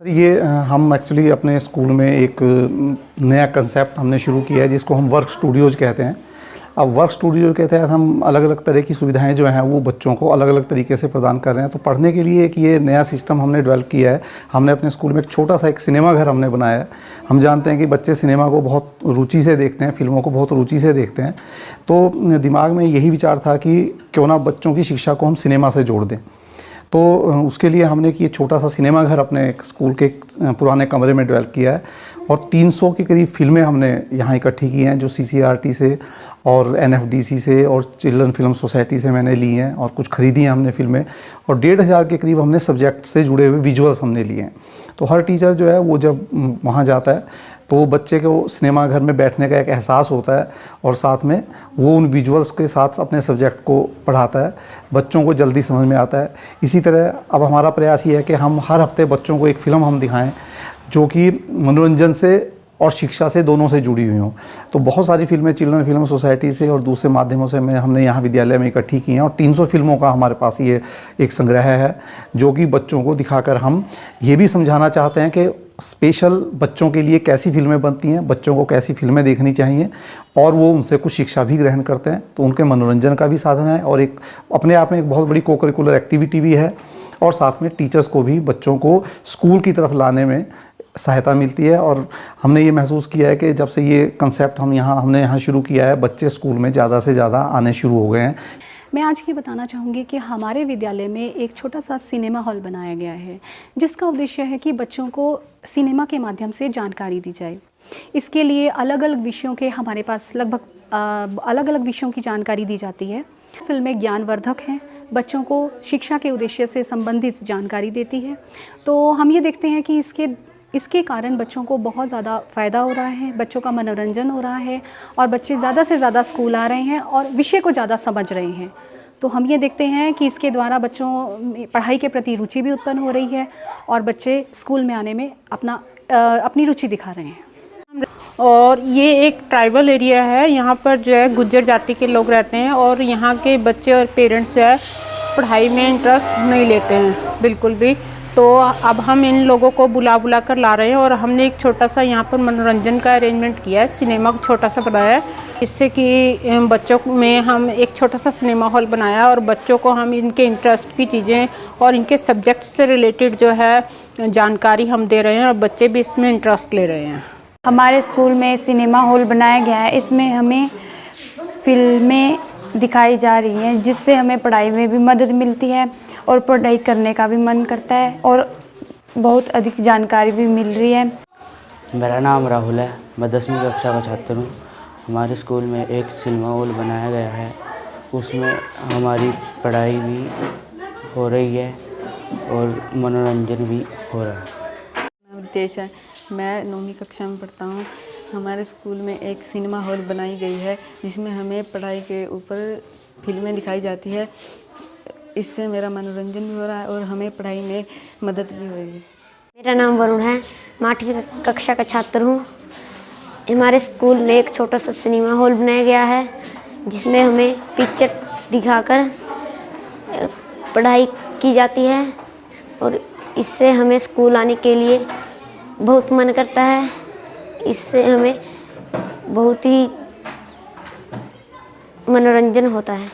ये हम एक्चुअली अपने स्कूल में एक नया कंसेप्ट हमने शुरू किया है जिसको हम वर्क स्टूडियोज़ कहते हैं। अब वर्क स्टूडियो के तहत हम अलग अलग तरह की सुविधाएं जो हैं वो बच्चों को अलग अलग तरीके से प्रदान कर रहे हैं। तो पढ़ने के लिए एक ये नया सिस्टम हमने डेवलप किया है। हमने अपने स्कूल में एक छोटा सा एक सिनेमा घर हमने बनाया है। हम जानते हैं कि बच्चे सिनेमा को बहुत रुचि से देखते हैं, फिल्मों को बहुत रुचि से देखते हैं। तो दिमाग में यही विचार था कि क्यों ना बच्चों की शिक्षा को हम सिनेमा से जोड़ दें। तो उसके लिए हमने कि ये छोटा सा सिनेमा घर अपने स्कूल के पुराने कमरे में डेवलप किया है और 300 के करीब फिल्में हमने यहाँ इकट्ठी की हैं जो CCRT से और NFDC से और चिल्ड्रन फिल्म सोसाइटी से मैंने ली हैं और कुछ ख़रीदी हैं हमने फिल्में, और 1,500 के करीब हमने सब्जेक्ट से जुड़े हुए विजुअल्स हमने लिए हैं। तो हर टीचर जो है वो जब वहाँ जाता है तो बच्चे को सिनेमा घर में बैठने का एक एहसास होता है और साथ में वो उन विजुअल्स के साथ अपने सब्जेक्ट को पढ़ाता है, बच्चों को जल्दी समझ में आता है। इसी तरह अब हमारा प्रयास ये है कि हम हर हफ्ते बच्चों को एक फ़िल्म हम दिखाएं जो कि मनोरंजन से और शिक्षा से दोनों से जुड़ी हुई हों। तो बहुत सारी फिल्में चिल्ड्रन फिल्म सोसाइटी से और दूसरे माध्यमों से हमने यहाँ विद्यालय में इकट्ठी की हैं और 300 फिल्मों का हमारे पास ये एक संग्रह है जो कि बच्चों को दिखाकर हम ये भी समझाना चाहते हैं कि स्पेशल बच्चों के लिए कैसी फिल्में बनती हैं, बच्चों को कैसी फिल्में देखनी चाहिए और वो उनसे कुछ शिक्षा भी ग्रहण करते हैं। तो उनके मनोरंजन का भी साधन है और एक अपने आप में एक बहुत बड़ी को करिकुलर एक्टिविटी भी है और साथ में टीचर्स को भी बच्चों को स्कूल की तरफ लाने में सहायता मिलती है। और हमने ये महसूस किया है कि जब से ये कंसेप्ट हमने यहाँ शुरू किया है, बच्चे स्कूल में ज़्यादा से ज़्यादा आने शुरू हो गए हैं। मैं आज ये बताना चाहूँगी कि हमारे विद्यालय में एक छोटा सा सिनेमा हॉल बनाया गया है जिसका उद्देश्य है कि बच्चों को सिनेमा के माध्यम से जानकारी दी जाए। इसके लिए अलग अलग विषयों के हमारे पास लगभग अलग अलग विषयों की जानकारी दी जाती है। फिल्में ज्ञानवर्धक हैं, बच्चों को शिक्षा के उद्देश्य से संबंधित जानकारी देती है। तो हम ये देखते हैं कि इसके कारण बच्चों को बहुत ज़्यादा फ़ायदा हो रहा है, बच्चों का मनोरंजन हो रहा है और बच्चे ज़्यादा से ज़्यादा स्कूल आ रहे हैं और विषय को ज़्यादा समझ रहे हैं। तो हम ये देखते हैं कि इसके द्वारा बच्चों में पढ़ाई के प्रति रुचि भी उत्पन्न हो रही है और बच्चे स्कूल में आने में अपनी रुचि दिखा रहे हैं। और ये एक ट्राइबल एरिया है, यहाँ पर जो है गुज्जर जाति के लोग रहते हैं और यहाँ के बच्चे और पेरेंट्स जो है पढ़ाई में इंटरेस्ट नहीं लेते हैं बिल्कुल भी। तो अब हम इन लोगों को बुला कर ला रहे हैं और हमने एक छोटा सा यहाँ पर मनोरंजन का अरेंजमेंट किया है, सिनेमा छोटा सा बनाया है, जिससे कि बच्चों में हम एक छोटा सा सिनेमा हॉल बनाया और बच्चों को हम इनके इंटरेस्ट की चीज़ें और इनके सब्जेक्ट से रिलेटेड जो है जानकारी हम दे रहे हैं और बच्चे भी इसमें इंटरेस्ट ले रहे हैं। हमारे स्कूल में सिनेमा हॉल बनाया गया है, इसमें हमें फिल्में दिखाई जा रही हैं जिससे हमें पढ़ाई में भी मदद मिलती है और पढ़ाई करने का भी मन करता है और बहुत अधिक जानकारी भी मिल रही है। मेरा नाम राहुल है, मैं 10वीं कक्षा का छात्र हूँ। हमारे स्कूल में एक सिनेमा हॉल बनाया गया है, उसमें हमारी पढ़ाई भी हो रही है और मनोरंजन भी हो रहा है। उद्देश्य है, मैं 9वीं कक्षा में पढ़ता हूँ। हमारे स्कूल में एक सिनेमा हॉल बनाई गई है जिसमें हमें पढ़ाई के ऊपर फिल्में दिखाई जाती है। इससे मेरा मनोरंजन भी हो रहा है और हमें पढ़ाई में मदद भी हो रही है। मेरा नाम वरुण है, मैं 8वीं कक्षा का छात्र हूँ। हमारे स्कूल में एक छोटा सा सिनेमा हॉल बनाया गया है जिसमें हमें पिक्चर दिखाकर पढ़ाई की जाती है और इससे हमें स्कूल आने के लिए बहुत मन करता है। इससे हमें बहुत ही मनोरंजन होता है।